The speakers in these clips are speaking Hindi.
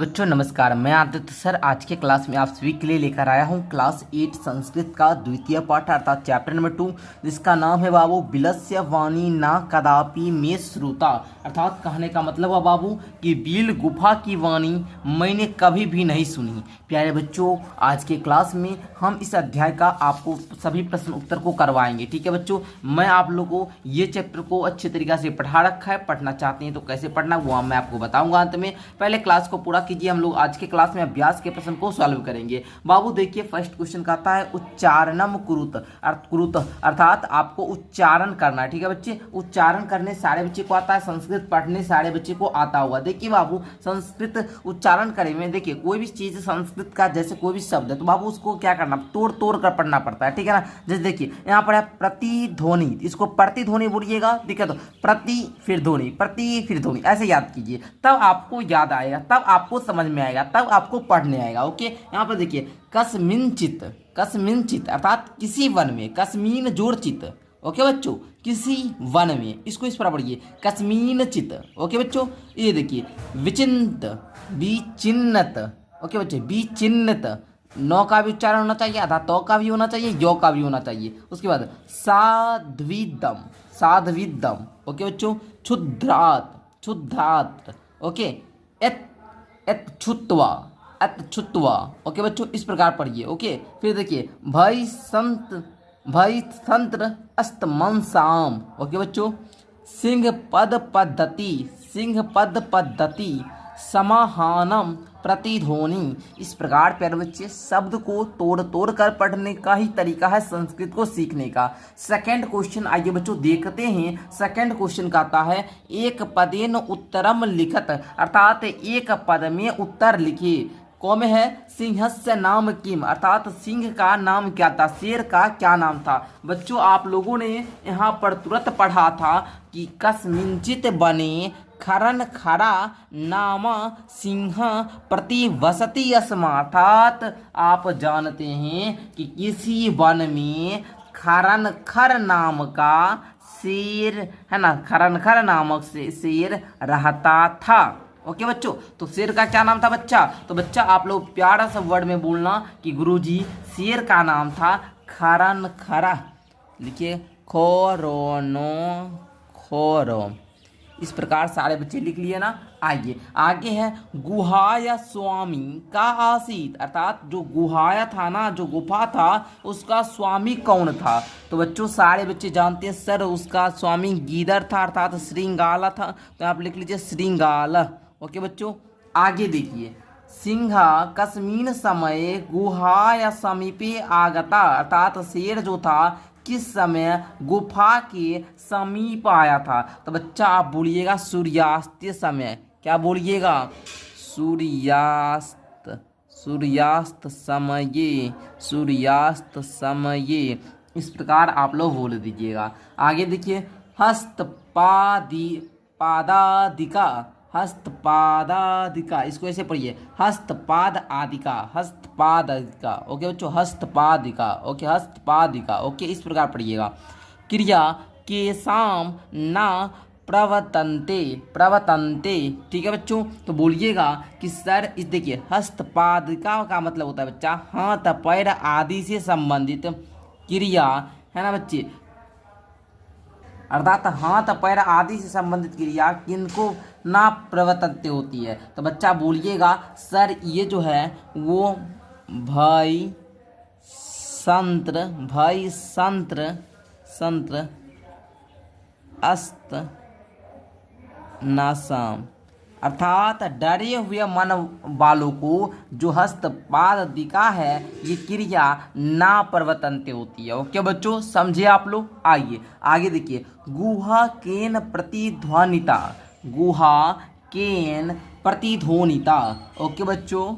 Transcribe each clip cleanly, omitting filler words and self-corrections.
बच्चों नमस्कार, मैं आदित्य सर आज के क्लास में आप सभी के लिए लेकर आया हूं क्लास 8 संस्कृत का द्वितीय पाठ अर्थात चैप्टर नंबर 2, जिसका नाम है बाबू बिलस्य वाणी ना कदापि में श्रुता। अर्थात कहने का मतलब है बाबू कि बिल गुफा की वाणी मैंने कभी भी नहीं सुनी। प्यारे बच्चों, आज के क्लास में हम इस अध्याय का आपको सभी प्रश्न उत्तर को करवाएंगे। ठीक है बच्चों, मैं आप लोगों को ये चैप्टर को अच्छे तरीके से पढ़ा रखा है। पढ़ना चाहते हैं तो कैसे पढ़ना वो मैं आपको बताऊंगा अंत में। पहले क्लास को पूरा कीजिए। हम लोग आज के क्लास में अभ्यास के प्रश्न को सॉल्व करेंगे। बाबू देखिए, फर्स्ट क्वेश्चन का आता है उच्चारणम कुरुत अर्थात आपको उच्चारण करना है। ठीक है बच्चे, उच्चारण करने सारे बच्चे को आता है, संस्कृत पढ़ने सारे बच्चे को आता होगा। देखिए बाबू, संस्कृत उच्चारण करे में देखिए कोई भी चीज संस्कृत का जैसे कोई भी शब्द है तो बाबू उसको क्या करना, तोड़ तोड़ कर पढ़ना पड़ता है। ठीक है ना। जैसे देखिए यहाँ पर है प्रतिध्वनि, इसको प्रतिध्वनि बोलिएगा। ठीक है, तो प्रति फिर ध्वनि, प्रति फिर ध्वनि, ऐसे याद कीजिए, तब आपको याद आएगा, तब आपको समझ में आएगा, तब आपको पढ़ने आएगा। ओके, यहाँ पर देखिए कस्मिंचित, कस्मिंचित अर्थात किसी वन में, कस्मीन जोड़ चित। ओके बच्चों, किसी वन में, इसको इस पर पढ़िए कस्मीन चित। ओके बच्चों, ये देखिए विचिन्त, विचिन्नत। ओके बच्चे, विचिन्नत, नौ का भी उच्चारण होना चाहिए, आधा तो का भी होना चाहिए, यो का भी होना चाहिए। उसके बाद साध्विदम, साध्विदम। ओके बच्चों, क्षुद्रात, क्षुद्रात। ओके, छुत्वा, छुत्वा। ओके बच्चों, इस प्रकार पढ़िए। ओके, फिर देखिए भय संत, भय तंत्र अस्तमंसाम। ओके बच्चों, सिंह पद पद्धति, सिंह पद पद्धति समाहानम प्रतिध्वनि। इस प्रकार प्यारे बच्चे शब्द को तोड़ तोड़ कर पढ़ने का ही तरीका है संस्कृत को सीखने का। सेकंड क्वेश्चन आइए बच्चों देखते हैं। सेकंड क्वेश्चन का आता है एक पदेन उत्तरम लिखत अर्थात एक पद में उत्तर लिखिए। कौन है सिंहस्य नाम किम अर्थात सिंह का नाम क्या था, शेर का क्या नाम था। बच्चों आप लोगों ने यहाँ पर तुरंत पढ़ा था कि कस्मिंचित बने खरन खरा नाम सिंह प्रति वसति अस्मा। अर्थात आप जानते हैं कि किसी वन में खरन खर नाम का शेर है ना, खरन खर नामक से शेर रहता था। ओके बच्चों, तो शेर का क्या नाम था बच्चा, तो बच्चा आप लोग प्यारा सा वर्ड में बोलना कि गुरुजी शेर का नाम था खरन खरा। लिखिए खोरोनो खोरो, इस प्रकार सारे बच्चे लिख लिए ना। आइए आगे है गुहाया स्वामी का आसीत अर्थात जो गुहाया था ना, जो गुफा था उसका स्वामी कौन था। तो बच्चों सारे बच्चे जानते हैं सर उसका स्वामी गीदड़ था अर्थात श्रृंगाला था, तो आप लिख लीजिए श्रृंगाला। ओके बच्चों, आगे देखिए सिंहा कस्मीन समय गुहाया समीपे आगता अर्थात शेर जो था किस समय गुफा के समीप आया था। तो बच्चा आप बोलिएगा सूर्यास्त समय, क्या बोलिएगा, सूर्यास्त, सूर्यास्त समय, सूर्यास्त समय, इस प्रकार आप लोग बोल दीजिएगा। आगे देखिए हस्तपादि पादादिका, हस्तपादादिका, इसको ऐसे पढ़िए हस्तपाद आदिका, हस्तपादिका। ओके बच्चों, हस्तपादिका। ओके, हस्तपादिका। ओके, इस प्रकार पढ़िएगा। क्रिया के साम ना प्रवतंते, प्रवतंते। ठीक है बच्चों, तो बोलिएगा कि सर इस देखिए हस्तपादिका का मतलब होता है बच्चा हाथ पैर आदि से संबंधित क्रिया है ना बच्चे, अर्थात हाथ पैर आदि से संबंधित क्रिया किनको ना प्रवर्तन्ते होती है। तो बच्चा बोलिएगा सर ये जो है वो भय संत्र, भय संत्र, संत्र अस्त नासाम अर्थात डरे हुए मन वालों को जो हस्तपाद दिखा है ये क्रिया ना प्रवर्तन्ते होती है। ओके बच्चों, समझे आप लोग। आइए आगे देखिए गुहा केन प्रतिध्वनिता, गुहा केन प्रतिध्वनिता। ओके बच्चों,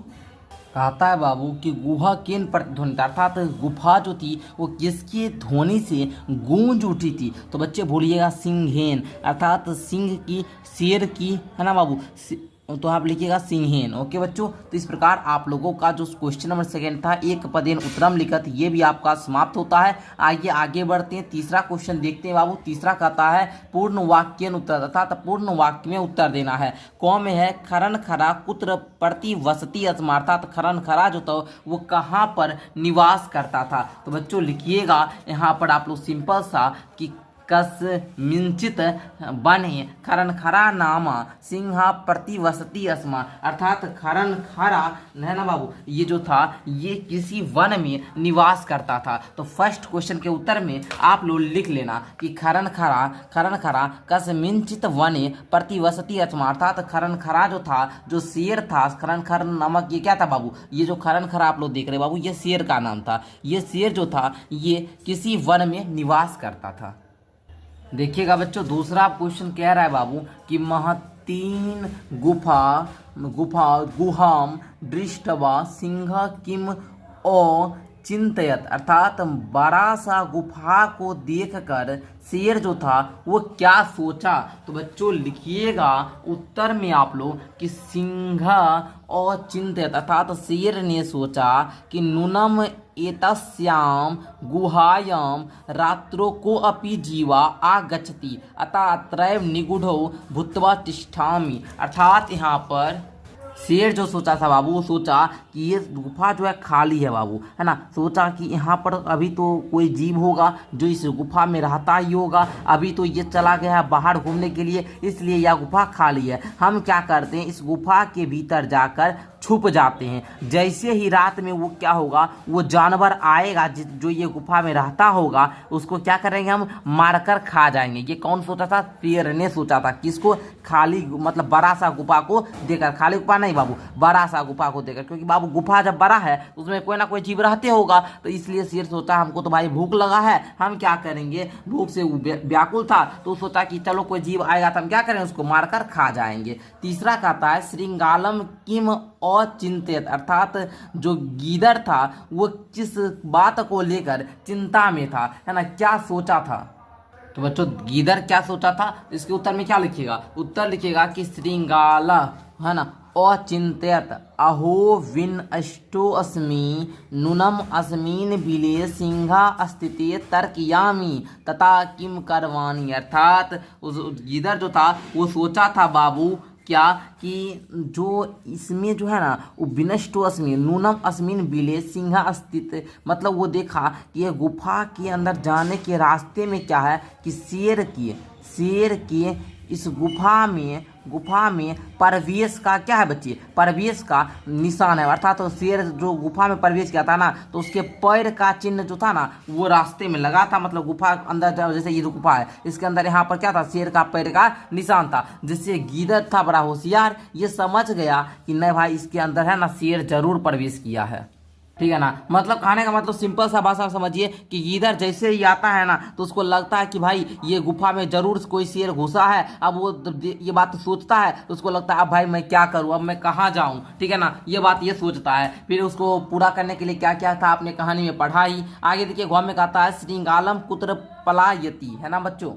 कहता है बाबू कि गुहा केन प्रतिध्वनिता अर्थात गुफा जो थी वो किसकी ध्वनि से गूंज उठी थी। तो बच्चे बोलिएगा सिंहेन अर्थात सिंह की, शेर की है ना बाबू। तो आप लिखिएगा सिंहेन। ओके बच्चों, तो इस प्रकार आप लोगों का जो क्वेश्चन नंबर सेकंड था एक पदेन उत्तरम लिखत, ये भी आपका समाप्त होता है। आइए आगे बढ़ते हैं, तीसरा क्वेश्चन देखते हैं बाबू। तीसरा कहता है पूर्ण वाक्य उत्तर, अर्थात पूर्ण वाक्य में उत्तर देना है। कौन में है? खरन खरा कुत्र प्रति वसती अस्मा, अर्थात खरन खरा जो था वो कहाँ पर निवास करता था। तो बच्चों लिखिएगा यहाँ पर आप लोग सिंपल सा कि कस्मिंचित बने खरन खरा नामा सिंहा प्रतिवसती अस्मा, अर्थात खरन खरा है ना बाबू, ये जो था ये किसी वन में निवास करता था। तो फर्स्ट क्वेश्चन के उत्तर में आप लोग लिख लेना कि खरन खरा कस्मिंचित वने प्रतिवसती अस्मा, अर्थात खरन खरा जो था, जो शेर था, खरन खर नामक ये क्या था बाबू, ये जो खरन खरा आप लोग देख रहे बाबू, ये शेर का नाम था। ये शेर जो था ये किसी वन में निवास करता था। देखिएगा बच्चों, दूसरा क्वेश्चन कह रहा है बाबू कि महतीन गुहाम दृष्टवा सिंह किम ओ चिंतयत, अर्थात बड़ा सा गुफा को देखकर शेर जो था वो क्या सोचा। तो बच्चों लिखिएगा उत्तर में आप लोग कि सिंह और चिंतित, अर्थात शेर ने सोचा कि नूनम एतस्याम गुहायाम रात्रो को अपि जीवा आगच्छति अतः त्रैव निगूढ़ो भूत्वा तिष्ठामि, अर्थात यहाँ पर शेर जो सोचा था बाबू, वो सोचा कि ये गुफा जो है खाली है बाबू, है ना। सोचा कि यहाँ पर अभी तो कोई जीव होगा जो इस गुफा में रहता ही होगा, अभी तो ये चला गया है बाहर घूमने के लिए, इसलिए यह गुफा खाली है। हम क्या करते हैं, इस गुफा के भीतर जाकर छुप जाते हैं। जैसे ही रात में वो क्या होगा, वो जानवर आएगा जो ये गुफा में रहता होगा, उसको क्या करेंगे, हम मारकर खा जाएंगे। ये कौन सोचा था? शेर ने सोचा था। किसको? खाली मतलब बड़ा सा गुफा को देखकर, खाली गुफा नहीं बाबू, बड़ा सा गुफा को देखकर, क्योंकि बाबू गुफा जब बड़ा है उसमें कोई ना कोई जीव रहते होगा। तो इसलिए शेर सोचा हमको तो भाई भूख लगा है, हम क्या करेंगे, भूख से व्याकुल था तो सोचा कि चलो कोई जीव आएगा तो हम क्या करें, उसको मारकर खा जाएंगे। तीसरा कहता है श्रृंगालम किम अचिंतित, अर्थात जो गीदड़ था वो किस बात को लेकर चिंता में था, है ना, क्या सोचा था। तो बच्चों गीदड़ क्या सोचा था, इसके उत्तर में क्या लिखिएगा? उत्तर लिखिएगा कि श्रृंगाला, है ना, अचिंत्यत अहो विन अष्टो अस्मि नूनम अस्मिन बिले सिंहा अस्तिते तर्कयामी तथा किम करवानी, अर्थात उस गीदड़ जो था वो सोचा था बाबू क्या कि जो इसमें जो है ना वो विनष्टो अस्मिन नूनम अस्मिन बिले सिंहा अस्तित, मतलब वो देखा कि यह गुफा के अंदर जाने के रास्ते में क्या है कि शेर के इस गुफा में प्रवेश का क्या है बच्चे, प्रवेश का निशान है। अर्थात तो शेर जो गुफा में प्रवेश किया था ना, तो उसके पैर का चिन्ह जो था ना वो रास्ते में लगा था। मतलब गुफा अंदर जैसे ये गुफा है, इसके अंदर यहाँ पर क्या था, शेर का पैर का निशान था। जिससे गीदड़ था बड़ा होशियार, ये समझ गया कि नहीं भाई इसके अंदर है ना शेर जरूर प्रवेश किया है, ठीक है ना। मतलब कहने का मतलब सिंपल सा भाषा समझिए कि गीदड़ जैसे ही आता है ना तो उसको लगता है कि भाई ये गुफा में जरूर कोई शेर घुसा है। अब वो ये बात सोचता है तो उसको लगता है अब भाई मैं क्या करूं, अब मैं कहाँ जाऊं, ठीक है ना, ये बात ये सोचता है। फिर उसको पूरा करने के लिए क्या क्या था आपने कहानी में पढ़ा ही। आगे देखिए गौ में कहता है श्रृंगालम कुत्र पलायति, है ना बच्चों,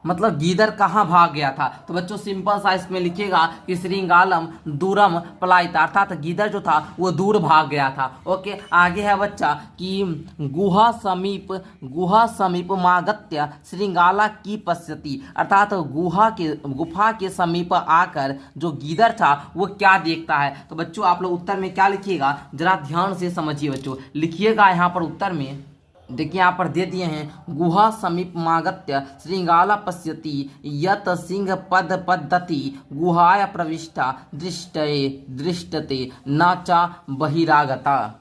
मतलब गीदड़ कहाँ भाग गया था। तो बच्चों सिंपल सा इसमें लिखिएगा कि श्रृंगालम दूरम पलायिता, अर्थात गीदड़ जो था वो दूर भाग गया था। ओके, आगे है बच्चा कि गुहा समीप मागत्य श्रृंगाला की पश्यति, अर्थात गुफा के समीप आकर जो गीदड़ था वो क्या देखता है। तो बच्चों आप लोग उत्तर में क्या लिखिएगा, जरा ध्यान से समझिए बच्चों। लिखिएगा यहाँ पर उत्तर में, देखिए यहाँ पर दे दिए हैं गुहा समीप मागत्य श्रृंगाला पश्यति यत सिंह पद्धति गुहाय प्रविष्टा दृष्टते नाचा बहिरागता।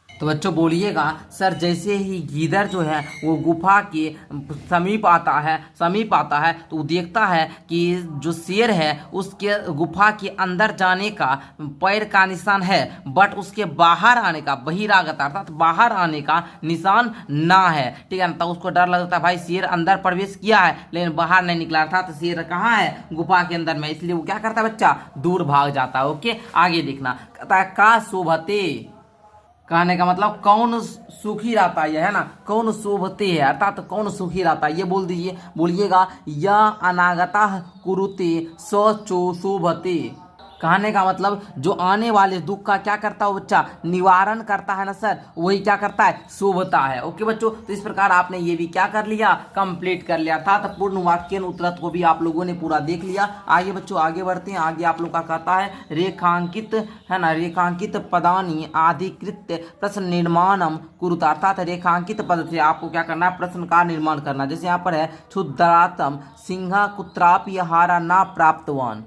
तो बच्चों बोलिएगा सर, जैसे ही गीदड़ जो है वो गुफा के समीप आता है तो वो देखता है कि जो शेर है उसके गुफा के अंदर जाने का पैर का निशान है, बट उसके बाहर आने का बहिरागत अर्थात बाहर आने का निशान ना है, ठीक है ना। तो उसको डर लगता है भाई शेर अंदर प्रवेश किया है लेकिन बाहर नहीं निकला, अर्थात शेर कहाँ है, गुफा के अंदर में, इसलिए वो क्या करता है बच्चा, दूर भाग जाता है। ओके, आगे देखना, कहता है का शोभते, कहने का मतलब कौन सुखी रहता है ना, कौन शोभते है, अर्थात कौन सुखी रहता है, ये बोल दीजिए। बोलिएगा या अनागता कुरुते सचो शोभते, कहने का मतलब जो आने वाले दुख का क्या करता है बच्चा, निवारण करता है ना सर, वही क्या करता है, शोभता है। ओके बच्चों, तो इस प्रकार आपने ये भी क्या कर लिया, कंप्लीट कर लिया था। तो पूर्ण वाक्य उत्तरत को भी आप लोगों ने पूरा देख लिया। आगे बच्चों आगे बढ़ते हैं। आगे आप लोग का कहता है रेखांकित है ना, रेखांकित पदानी अधिकृत प्रश्न निर्माणम कुरुता, अर्थात रेखांकित पद से आपको क्या करना है, प्रश्न का निर्माण करना। जैसे यहाँ पर है क्षुद्रातम सिंह कुत्रापि आहारा ना प्राप्तवान।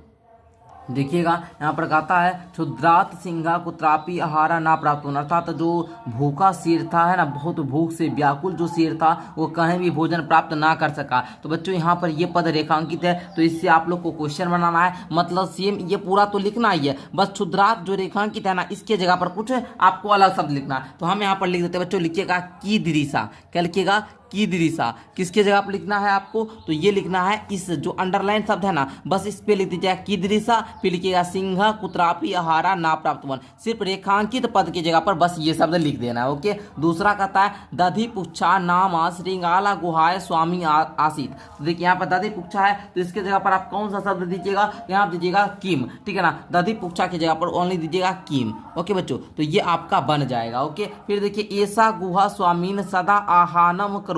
देखिएगा यहाँ पर कहता है क्षुद्रात सिंहा कुत्रापि आहारा ना प्राप्त होना, अर्थात जो भूखा शेर था है ना, बहुत भूख से व्याकुल जो शेर था वो कहीं भी भोजन प्राप्त ना कर सका। तो बच्चों यहाँ पर ये पद रेखांकित है, तो इससे आप लोग को क्वेश्चन बनाना है। मतलब सेम ये पूरा तो लिखना ही है, बस क्षुद्रात जो रेखांकित है ना, इसके जगह पर कुछ आपको अलग शब्द लिखना है। तो हम यहाँ पर लिख देते हैं बच्चों, लिखिएगा की दृशा। क्या लिखिएगा, की दृशा। किसके जगह पर लिखना है आपको, तो ये लिखना है इस जो अंडरलाइन शब्द है ना, बस इस पे लिख दीजिएगा की दृशा, फिर लिखिएगा सिंह कुत्रापि आहारा ना प्राप्तवान। सिर्फ रेखांकित पद की जगह पर बस ये शब्द लिख देना है। ओके, दूसरा कहता है दधि पुच्छा नाम श्रृंगाला गुहाय स्वामी आसित। तो देखिए यहाँ पर दधि पुच्छा है, तो इसके जगह पर आप कौन सा शब्द दीजिएगा, यहाँ दीजिएगा किम। ठीक है ना, दधि पुच्छा की जगह पर ओनली दीजिएगा किम। ओके बच्चों, तो ये आपका बन जाएगा। ओके, फिर देखिए ऐसा गुहा स्वामीन सदा आहानम करोति।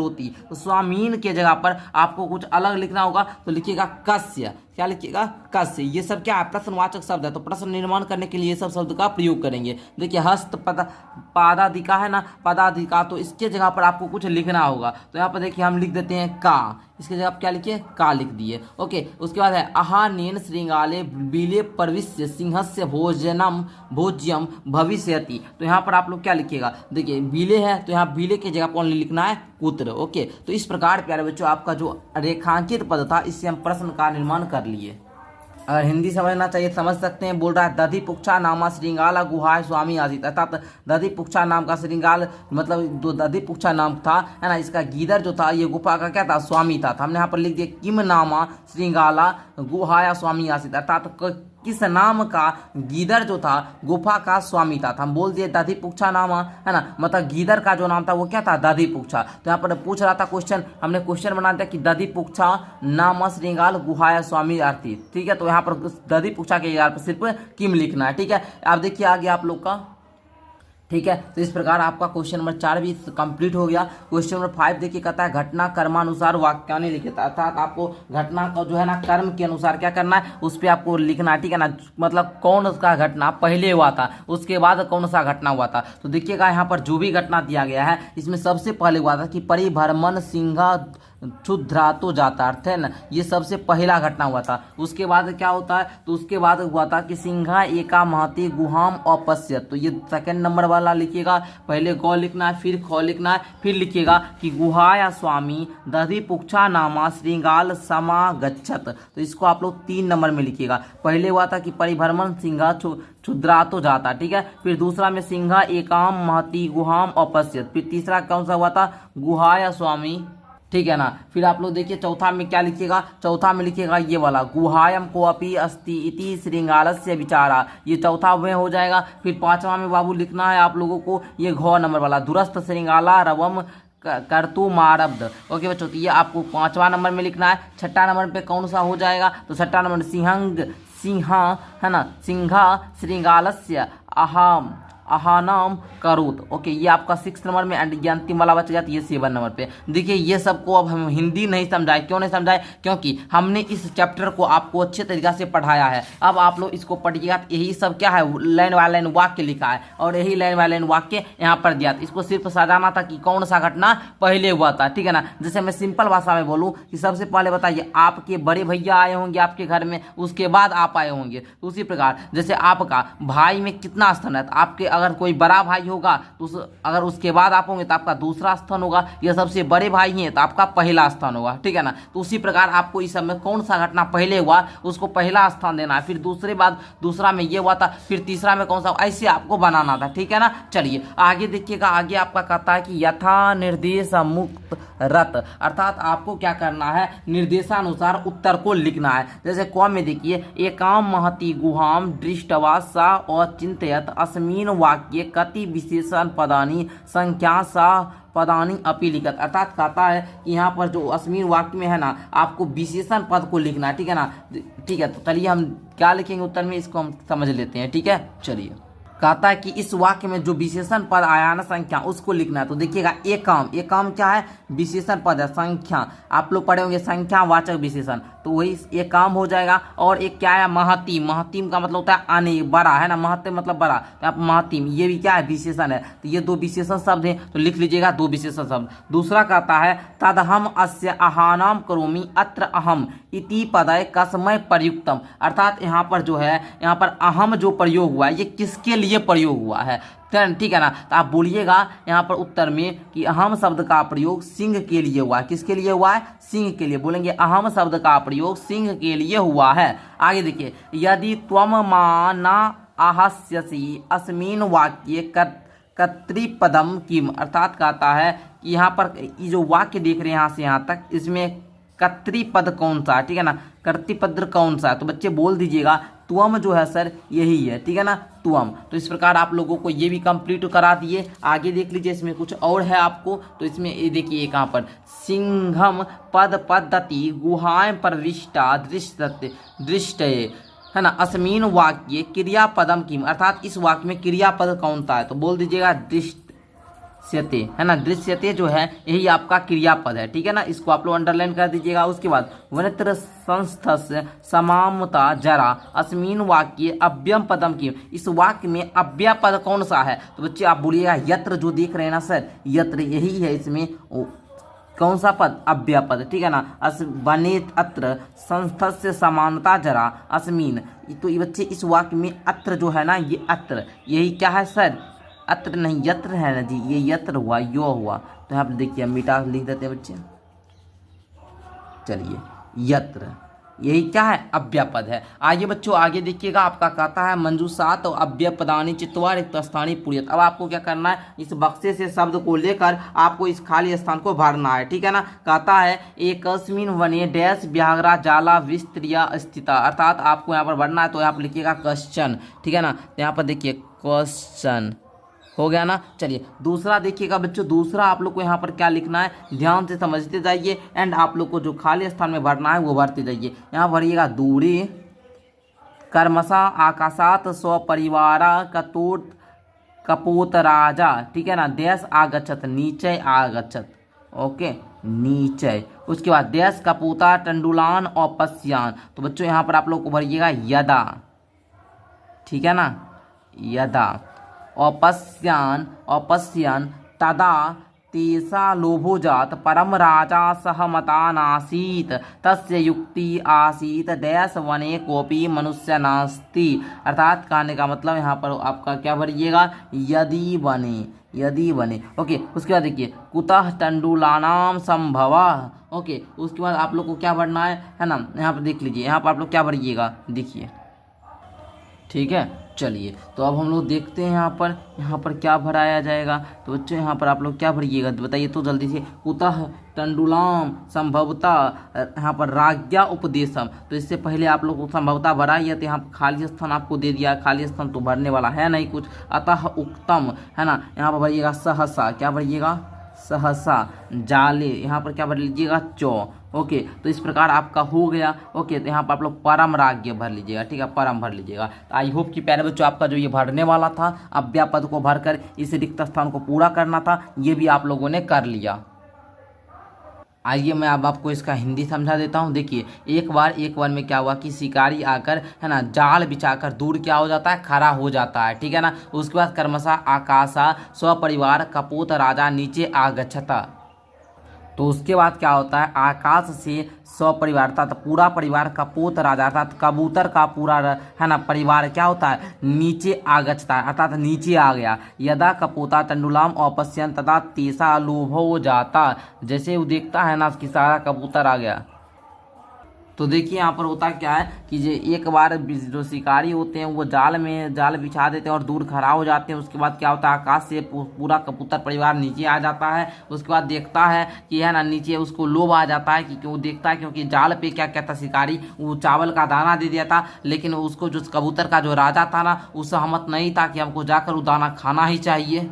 तो स्वामीन के जगह पर आपको कुछ अलग लिखना होगा, तो लिखिएगा कस्य। क्या लिखिएगा, कस्य। ये सब क्या है, प्रश्नवाचक शब्द है, तो प्रश्न निर्माण करने के लिए ये सब शब्द का प्रयोग करेंगे। देखिए हस्त पादादिका है ना, पदाधिका, तो इसके जगह पर आपको कुछ लिखना होगा। तो यहाँ पर देखिए हम लिख देते हैं का, इसके जगह आप क्या लिखिए, का लिख दिए। ओके, उसके बाद है आहानेन श्रृंगाले बीले प्रविश्य सिंहस्य भोजनम भोज्यम भविष्यति। तो यहाँ पर आप लोग क्या लिखिएगा, देखिए बीले है, तो यहाँ बीले के जगह पर ओनली लिखना है कुत्र। ओके, तो इस प्रकार प्यारे बच्चों आपका जो रेखांकित पद था, इससे हम प्रश्न का निर्माण कर लिए। अगर हिंदी समझना चाहिए समझ सकते हैं। बोल रहा है दधि पुच्छा नामा श्रृंगाल गुहाय स्वामी आसित, अर्थात दधि पुच्छा नाम का श्रृंगाल मतलब जो दधि पुच्छा नाम था है ना, इसका गीदड़ जो था ये गुफा का क्या था, स्वामी था। हमने यहाँ पर लिख दिया किम नामा श्रृंगाला गुहाया स्वामी आसित, अर्थात किस नाम का गीदड़ जो था गुफा का स्वामी था। हम बोल दिए दधि पुच्छा नाम है ना, मतलब गीदड़ का जो नाम था वो क्या था, दधि पुच्छा। तो यहाँ पर पूछ रहा था क्वेश्चन, हमने क्वेश्चन बना दिया कि दधि पुच्छा नाम श्रृंगाल गुहाया स्वामी आरती। ठीक है, तो यहाँ पर दधि पुच्छा के जगह पर सिर्फ किम लिखना है। ठीक है, अब देखिए आगे आप लोग का। ठीक है, तो इस प्रकार आपका क्वेश्चन नंबर 4 भी कंप्लीट हो गया। क्वेश्चन नंबर 5 देखिए कहता है घटना कर्मानुसार वाक्यानि लिखित, अर्थात आपको घटना का जो है ना कर्म के अनुसार क्या करना है, उस पर आपको लिखना है। ठीक है ना, मतलब कौन सा घटना पहले हुआ था, उसके बाद कौन सा घटना हुआ था। तो देखिएगा यहाँ पर जो भी घटना दिया गया है, इसमें सबसे पहले हुआ था कि परिभ्रमण सिंहा क्षुद्रातो जाता, अर्थ है ना, ये सबसे पहला घटना हुआ था। उसके बाद क्या होता है, तो उसके बाद हुआ था कि सिंहा एका महती गुहाम अपश्यत। तो ये सेकंड नंबर वाला लिखिएगा, पहले गौ लिखना है, फिर ख लिखना है, फिर लिखिएगा कि गुहाया स्वामी दधि पुच्छा नामा श्रृंगाल समागच्छत। तो इसको आप लोग 3 नंबर में लिखिएगा। पहले हुआ था कि परिभ्रमण सिंहा क्षुद्रातो जाता, ठीक है। फिर दूसरा में सिंहा एकाम महती गुहाम अपश्यत। फिर तीसरा कौन सा हुआ था, गुहाया स्वामी, ठीक है ना। फिर आप लोग देखिए चौथा में क्या लिखिएगा, चौथा में लिखिएगा ये वाला गुहायम को अपि अस्ति इति श्रृंगालस्य विचारा, ये चौथा में हो जाएगा। फिर पांचवा में बाबू लिखना है आप लोगों को ये घ नंबर वाला दुरस्त श्रृंगाला रवम करतु मारब्ध। ओके बच्चों, तो ये आपको 5वां नंबर में लिखना है। छठा नंबर पे कौन सा हो जाएगा, तो छठा नंबर सिंहा है ना, सिंहा श्रृंगालस्य आहानाम करोत। ओके, ये आपका 6 नंबर में, एंड ये अंतिम वाला बच गया, तो ये 7 नंबर पे। देखिए ये सबको अब हम हिंदी नहीं समझाए, क्यों नहीं समझाए, क्योंकि हमने इस चैप्टर को आपको अच्छे तरीके से पढ़ाया है। अब आप लोग इसको पढ़िएगा, तो यही सब क्या है, लाइन बाय लाइन वाक्य लिखा है, और यही लाइन बाय लाइन वाक्य यहाँ पर दिया। इसको सिर्फ सजाना था कि कौन सा घटना पहले हुआ था, ठीक है ना। जैसे मैं सिंपल भाषा में बोलूँ कि सबसे पहले बताइए आपके बड़े भैया आए होंगे आपके घर में, उसके बाद आप आए होंगे। उसी प्रकार जैसे आपका भाई में कितना स्थान है, आपके अगर कोई बड़ा भाई होगा तो अगर उसके बाद आप होंगे तो आपका दूसरा स्थान होगा, या सबसे बड़े भाई हैं तो आपका पहला स्थान होगा, ठीक है ना। तो उसी प्रकार आपको इस सब में कौन सा घटना पहले हुआ उसको पहला स्थान देना है, फिर दूसरा में ये हुआ था, फिर तीसरा में कौन सा, ऐसे आपको बनाना था, ठीक है ना। चलिए आगे देखिएगा, आगे आपका कहता है कि यथा निर्देश मुक्त रत, अर्थात आपको क्या करना है, निर्देशानुसार उत्तर को लिखना है। जैसे क में देखिए एकाम महती गुहाम दृष्टवा सा और चिंतयत अस्मिन वाक्ये कति विशेषण पदानी संख्या सा पदानी अपि लिखत। अर्थात कहता है कि यहाँ पर जो अस्मिन वाक्य में है ना, आपको विशेषण पद को लिखना है, ठीक है ना। ठीक है, तो चलिए हम क्या लिखेंगे उत्तर में, इसको हम समझ लेते हैं। ठीक है, चलिए। कहता है कि इस वाक्य में जो विशेषण पद आया ना संख्या, उसको लिखना है। तो देखिएगा, एक काम क्या है, विशेषण पद है, संख्या। आप लोग पढ़े होंगे संख्यावाचक विशेषण, तो वही एक काम हो जाएगा। और एक क्या है, महतीम। महतीम का मतलब होता है आने, बड़ा, है ना। महत्व मतलब बड़ा, तो आप महतीम, ये भी क्या है, विशेषण है। तो ये दो विशेषण शब्द हैं, तो लिख लीजिएगा दो विशेषण शब्द। दूसरा कहता है तदहम अस्य अहानाम करोमि अत्र अहम इति पदय कसमय प्रयुक्तम। अर्थात यहाँ पर जो है, यहाँ पर अहम जो प्रयोग हुआ है, ये किसके लिए प्रयोग हुआ है, ठीक है ना। तो आप बोलिएगा यहाँ पर उत्तर में कि अहम शब्द का प्रयोग सिंह के लिए हुआ है। किसके लिए हुआ है, सिंह के लिए। बोलेंगे अहम शब्द का प्रयोग सिंह के लिए हुआ है। आगे देखिए, यदि त्वम माना आहस्यसि अस्मिन वाक्ये कर्तृपदम किम। अर्थात कहता है कि यहाँ पर ये जो वाक्य देख रहे हैं यहाँ से यहाँ तक, इसमें कर्तृपद कौन सा है, ठीक है ना, कर्तृपद कौन सा है। तो बच्चे बोल दीजिएगा त्वम जो है सर यही है, ठीक है ना, त्वम। तो इस प्रकार आप लोगों को ये भी कंप्लीट करा दिए। आगे देख लीजिए, इसमें कुछ और है आपको। तो इसमें ये देखिए कहाँ पर, सिंहम पद पद्धति गुहाएं प्रविष्टा दृष्ट है ना, अस्मिन वाक्य क्रियापदम किम। अर्थात इस वाक्य में क्रियापद कौन सा है, तो बोल दीजिएगा दृश्यते, है ना। दृश्यते जो है यही आपका क्रियापद है, ठीक है ना। इसको आप लोग अंडरलाइन कर दीजिएगा। उसके बाद वनित्र संस्थस्य समामता जरा अस्मिन वाक्य अव्यम पदम की। इस वाक्य में अव्यय पद कौन सा है, तो बच्चे आप बोलिएगा यत्र। जो देख रहे हैं ना सर, यत्र यही है। इसमें कौन सा पद, अव्यय पद, ठीक है ना। बनेत अत्र संस्थस्य समानता जरा अस्मिन। तो ये बच्चे इस वाक्य में अत्र जो है ना, ये अत्र यही क्या है सर, अत्र नहीं यत्र है ना जी, ये यत्र हुआ, यो हुआ। तो यहाँ पर देखिए मिटा लिख देते हैं बच्चे। चलिए, यत्र यही क्या है, अव्यय पद है। आइए बच्चों आगे देखिएगा, आपका कहता है मंजूषात और अव्यय पदानी चित्वा रिक्त स्थानी पूर्यत। अब आपको क्या करना है, इस बक्से से शब्द को लेकर आपको इस खाली स्थान को भरना है, ठीक है ना। कहता है एकस्मिन वने डैश व्याघ्रा जाला विस्तृया स्थिता। अर्थात आपको यहाँ पर भरना है, तो यहाँ पर लिखिएगा क्वेश्चन, ठीक है ना। तो यहाँ पर देखिए क्वेश्चन हो गया ना। चलिए दूसरा देखिएगा बच्चों, दूसरा आप लोग को यहाँ पर क्या लिखना है, ध्यान से समझते जाइए। एंड आप लोग को जो खाली स्थान में भरना है वो भरते जाइए। यहाँ भरिएगा दूरी कर्मशा आकाशात स्वपरिवारा कपोत राजा, ठीक है ना। देश आगच्छत, नीचे आगच्छत, ओके, नीचे। उसके बाद देश कपूता टंडुलान और पश्यान। तो बच्चों यहाँ पर आप लोग को भरिएगा यदा, ठीक है ना, यदा। अपश्यन तदा तेषा लोभो जात परम राजा सहमतानासीत तस्य युक्ति आसीत देश वने कोपी मनुष्य नास्ति। अर्थात कहने का मतलब यहाँ पर आपका क्या भरिएगा, यदि बने, ओके। उसके बाद देखिए कुतः टंडुलानाम संभवा, ओके। उसके बाद आप लोग को क्या भरना है ना, यहाँ पर देख लीजिए, यहाँ पर आप लोग क्या भरिएगा, देखिए, ठीक है। चलिए तो अब हम लोग देखते हैं यहाँ पर क्या भराया जाएगा। तो बच्चों यहाँ पर आप लोग क्या भरिएगा बताइए तो जल्दी से। कुतः टंडुलाम संभवता, यहाँ पर राज्ञा उपदेशम। तो इससे पहले आप लोग को संभवता भरा है, तो यहाँ खाली स्थान आपको दे दिया। खाली स्थान तो भरने वाला है नहीं कुछ। अतः उक्तम, है ना, यहाँ पर भरिएगा सहसा, क्या भरिएगा, सहसा। जाले, यहाँ पर क्या भर लीजिएगा, चौ, ओके। तो इस प्रकार आपका हो गया, ओके। तो यहाँ पर आप लोग परम राज्य भर लीजिएगा, ठीक है, परम भर लीजिएगा। तो आई होप कि प्यारे बच्चों आपका जो ये भरने वाला था अव्यय पद को भरकर इस रिक्त स्थान को पूरा करना था, ये भी आप लोगों ने कर लिया। आइए मैं अब आपको इसका हिंदी समझा देता हूँ। देखिए एक बार में क्या हुआ कि शिकारी आकर, है ना, जाल बिछाकर दूर क्या हो जाता है, खड़ा हो जाता है, ठीक है ना। उसके बाद कर्मशा आकाशा स्वपरिवार कपोत राजा नीचे आगच्छता। तो उसके बाद क्या होता है, आकाश से सपरिवार अर्थात पूरा परिवार कपोत राजा अर्थात कबूतर का पूरा, है ना, परिवार क्या होता है, नीचे आगच्छता है, अर्थात नीचे आ गया। यदा कपोता टंडुलाम औपस्यन तथा तेसा लोभ हो जाता। जैसे वो देखता है ना कि सारा कबूतर आ गया, तो देखिए यहाँ पर होता क्या है कि जो एक बार जो शिकारी होते हैं वो जाल बिछा देते हैं और दूर खड़ा हो जाते हैं। उसके बाद क्या होता है, आकाश से पूरा कबूतर परिवार नीचे आ जाता है। उसके बाद देखता है कि है ना, नीचे उसको लोभ आ जाता है कि क्यों देखता है, क्योंकि जाल पे क्या कहता शिकारी, वो चावल का दाना दे दिया था। लेकिन उसको जो कबूतर का जो राजा था ना, वो सहमत नहीं था कि हमको जाकर वो दाना खाना ही चाहिए।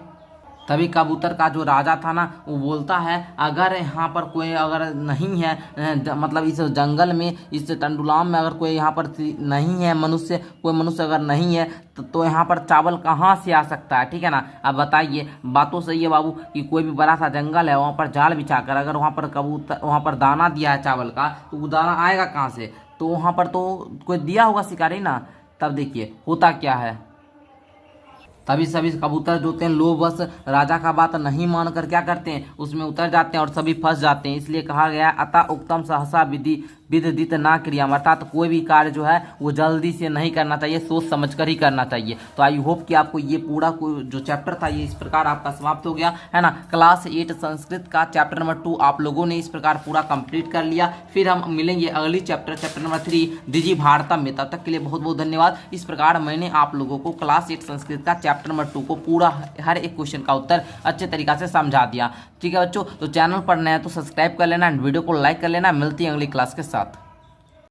तभी कबूतर का जो राजा था ना, वो बोलता है अगर यहाँ पर कोई अगर नहीं है, मतलब इस जंगल में, इस टंडुलाम में अगर कोई यहाँ पर नहीं है मनुष्य, कोई मनुष्य अगर नहीं है तो यहाँ पर चावल कहाँ से आ सकता है। ठीक है ना। अब बताइए, बात तो सही है बाबू कि कोई भी बड़ा सा जंगल है, वहाँ पर जाल बिछाकर अगर वहाँ पर कबूतर, वहाँ पर दाना दिया है चावल का, तो वो दाना आएगा कहाँ से? तो वहाँ पर तो कोई दिया होगा शिकारी ना। तब देखिए होता क्या है, तभी सभी कबूतर जो होते हैं लोभवश राजा का बात नहीं मानकर क्या करते हैं, उसमें उतर जाते हैं और सभी फंस जाते हैं। इसलिए कहा गया अतः उक्तम सहसा विदित ना क्रिया, अर्थात कोई भी कार्य जो है वो जल्दी से नहीं करना चाहिए, सोच समझकर ही करना चाहिए। तो आई होप कि आपको ये पूरा जो चैप्टर था ये इस प्रकार आपका समाप्त हो गया है ना। क्लास 8 संस्कृत का चैप्टर नंबर 2 आप लोगों ने इस प्रकार पूरा कंप्लीट कर लिया। फिर हम मिलेंगे अगली चैप्टर नंबर 3 दिजी भारतम में। तब तक के लिए बहुत बहुत धन्यवाद। इस प्रकार मैंने आप लोगों को क्लास 8 संस्कृत का चैप्टर नंबर 2 को पूरा हर एक क्वेश्चन का उत्तर अच्छे तरीका से समझा दिया। ठीक है बच्चों, तो चैनल पर नया तो सब्सक्राइब कर लेना, वीडियो को लाइक कर लेना। मिलती है अगली क्लास के साथ।